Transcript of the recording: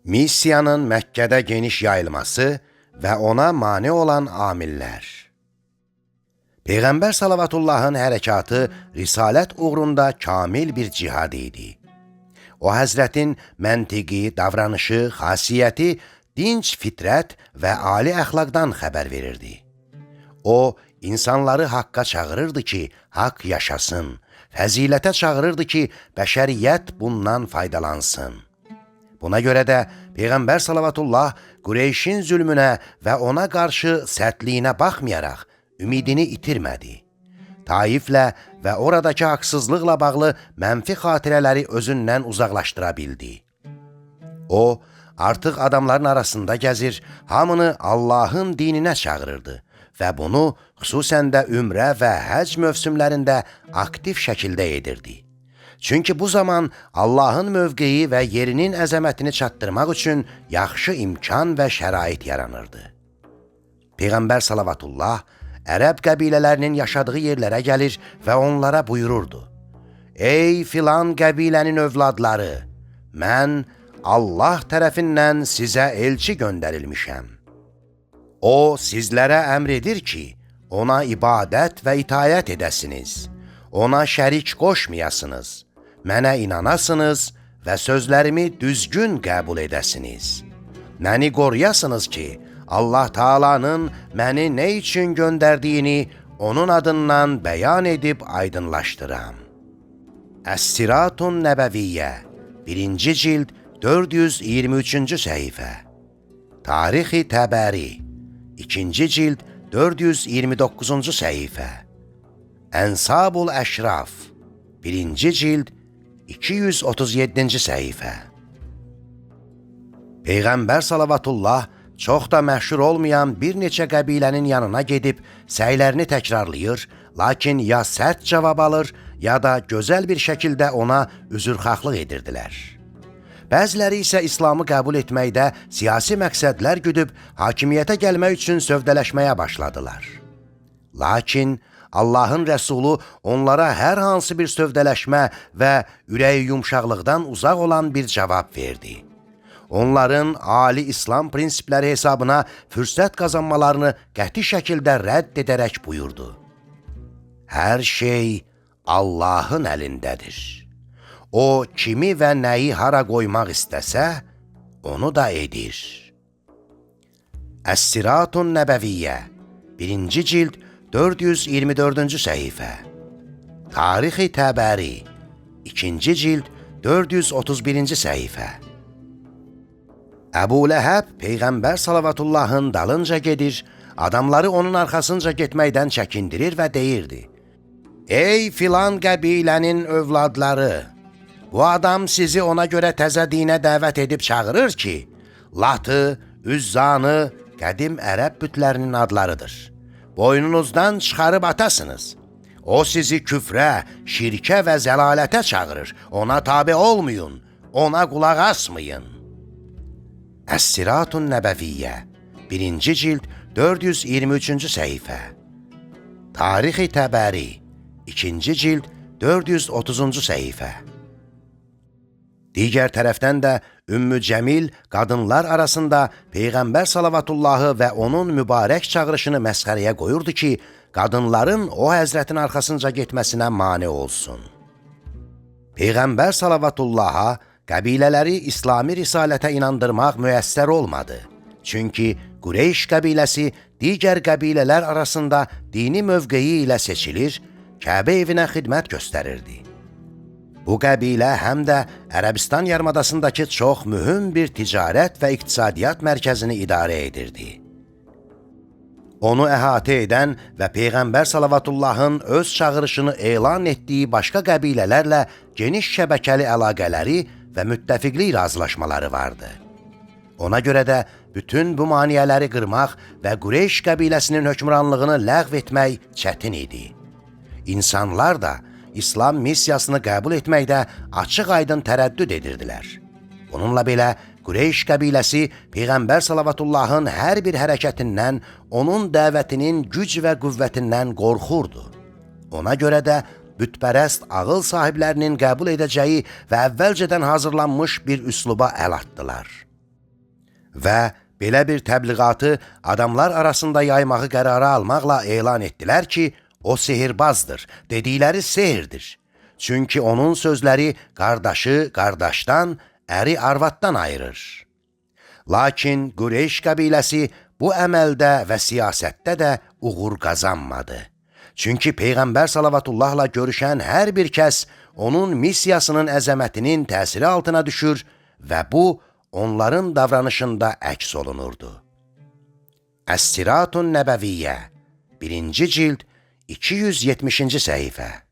Missiyanın Məkkədə geniş yayılması və ona mane olan amillər. Peyğəmbər Salavatullahın hərəkatı risalət uğrunda kamil bir cihad idi. O, Həzrətin məntiqi, davranışı, xasiyyəti, dinc fitrət və ali əxlaqdan xəbər verirdi. O, insanları haqqa çağırırdı ki, haqq yaşasın, fəzilətə çağırırdı ki, bəşəriyyət bundan faydalansın. Buna görə də Peyğəmbər Salavatullah Qureyşin zülmünə və ona qarşı sərtliyinə baxmayaraq ümidini itirmədi. Taiflə və oradakı haqsızlıqla bağlı mənfi xatirələri özündən uzaqlaşdıra bildi. O, artıq adamların arasında gəzir, hamını Allahın dininə çağırırdı və bunu xüsusən də ümrə və həc mövsümlərində aktiv şəkildə edirdi. Çünki bu zaman Allahın mövqeyi və yerinin əzəmətini çatdırmaq üçün yaxşı imkan və şərait yaranırdı. Peyğəmbər Salavatullah ərəb qəbilələrinin yaşadığı yerlərə gəlir və onlara buyururdu: "Ey filan qəbilənin övladları, mən Allah tərəfindən sizə elçi göndərilmişəm. O, sizlərə əmr edir ki, ona ibadət və itayət edəsiniz, ona şərik qoşmayasınız, mənə inanasınız və sözlərimi düzgün qəbul edəsiniz. Məni qoruyasınız ki, Allah Taala'nın məni nə üçün göndərdiyini onun adından bəyan edib aydınlaşdıram." Əs-Siratun Nəbəviyyə 1-ci cild 423-cü səhifə. Tarixi Təbəri 2-ci cild 429-cu səhifə. Ənsabul Əşraf 1-ci cild 237-ci səhifə. Peyğəmbər Salavatullah çox da məşhur olmayan bir neçə qəbilənin yanına gedib səylərini təkrarlayır, lakin ya sərt cavab alır, ya da gözəl bir şəkildə ona üzrxahlıq edirdilər. Bəziləri isə İslamı qəbul etməkdə siyasi məqsədlər güdüb hakimiyyətə gəlmək üçün sövdələşməyə başladılar. Lakin Allahın Rəsulu onlara hər hansı bir sövdələşmə və ürəyi yumşaqlıqdan uzaq olan bir cavab verdi. Onların ali İslam prinsipləri hesabına fürsət qazanmalarını qəti şəkildə rədd edərək buyurdu: "Hər şey Allahın əlindədir. O, kimi və nəyi hara qoymaq istəsə, onu da edir." Əs-Siratun Nəbəviyyə 1-ci cild 424-cü səhifə. Tarixi Təbəri 2-ci cild 431-ci səhifə. Əbu Ləhəb Peyğəmbər Salavatullahın dalınca gedir, adamları onun arxasınca getməkdən çəkindirir və deyirdi: "Ey filan qəbilənin övladları, bu adam sizi ona görə təzə dinə dəvət edib çağırır ki, Latı, Üzzanı qədim ərəb bütlərinin adlarıdır. Boynunuzdan çıxarıb atasınız. O sizi küfrə, şirkə və zəlalətə çağırır. Ona tabi olmayın, ona qulaq asmayın." Əs-Siratun Nəbəviyyə 1-ci cild 423-cü səhifə. Tarixi Təbəri 2-ci cild 430-cu səhifə. Digər tərəfdən də Ümmü Cəmil qadınlar arasında Peyğəmbər Salavatullahı və onun mübarək çağırışını məsxərəyə qoyurdu ki, qadınların o həzrətin arxasınca getməsinə mane olsun. Peyğəmbər Salavatullaha qəbilələri İslami risalətə inandırmaq müəssər olmadı. Çünki Qureyş qəbiləsi digər qəbilələr arasında dini mövqeyi ilə seçilir, Kəbə evinə xidmət göstərirdi. Bu qəbilə həm də Ərəbistan yarımadasındakı çox mühüm bir ticarət və iqtisadiyyat mərkəzini idarə edirdi. Onu əhatə edən və Peyğəmbər Salavatullahın öz çağırışını elan etdiyi başqa qəbilələrlə geniş şəbəkəli əlaqələri və müttəfiqlik razılaşmaları vardı. Ona görə də bütün bu maniyələri qırmaq və Qureyş qəbiləsinin hökmranlığını ləğv etmək çətin idi. İnsanlar da İslam missiyasını qəbul etməkdə açıq-aydın tərəddüd edirdilər. Bununla belə Qureyş qəbiləsi Peyğəmbər Salavatullahın hər bir hərəkətindən, onun dəvətinin güc və qüvvətindən qorxurdu. Ona görə də bütpərəst ağıl sahiblərinin qəbul edəcəyi və əvvəlcədən hazırlanmış bir üsluba əl atdılar. və belə bir təbliğatı adamlar arasında yaymağı qərara almaqla elan etdilər ki, o sehirbazdır, dedikləri sehirdir. Çünki onun sözləri qardaşı qardaşdan, əri arvaddan ayırır. Lakin Qureyş qəbiləsi bu əməldə və siyasətdə də uğur qazanmadı. Çünki Peyğəmbər salawatullahla görüşən hər bir kəs onun missiyasının əzəmətinin təsiri altına düşür və bu, onların davranışında əks olunurdu. Əs-Siratun Nəbəviyyə 1-ci cild 270-ci səhifə.